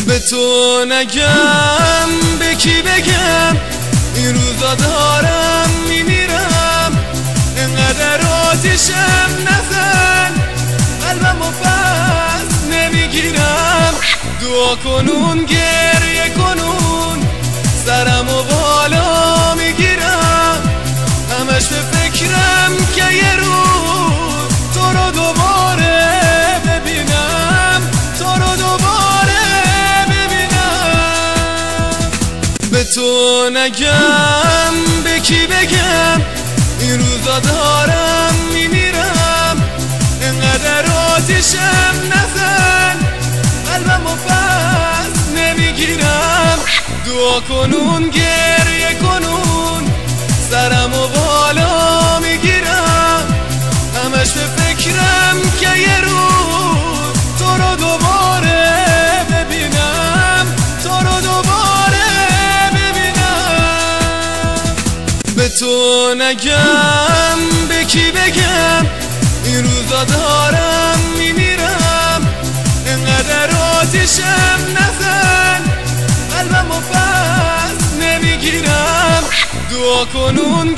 به تو نگم به کی بگم، این روزا دارم میمیرم. انقدر آتیشم نزن، قلبمو پس نمیگیرم. دعا کنون گریه کنون، سرمو بالا میگیرم. همش به فکرم که یه روز تو رو دوباره ببینم، تو رو دوباره ببینم. به تو نگم به کی بگم، این روزا دارم میمیرم. انقدر آتیشم نزن، قلبمو پس نمیگیرم. دعا کنون گریه کنون، سرمو بالا میگیرم. همش به فکرم که یه روز تو رو دوباره ببینم، تو رو دوباره ببینم. به تو نگم به کی بگم، این روزا دارم میمیرم. انقدر آتیشم نزن، قلبمو پس نمیگیرم. دعا کنون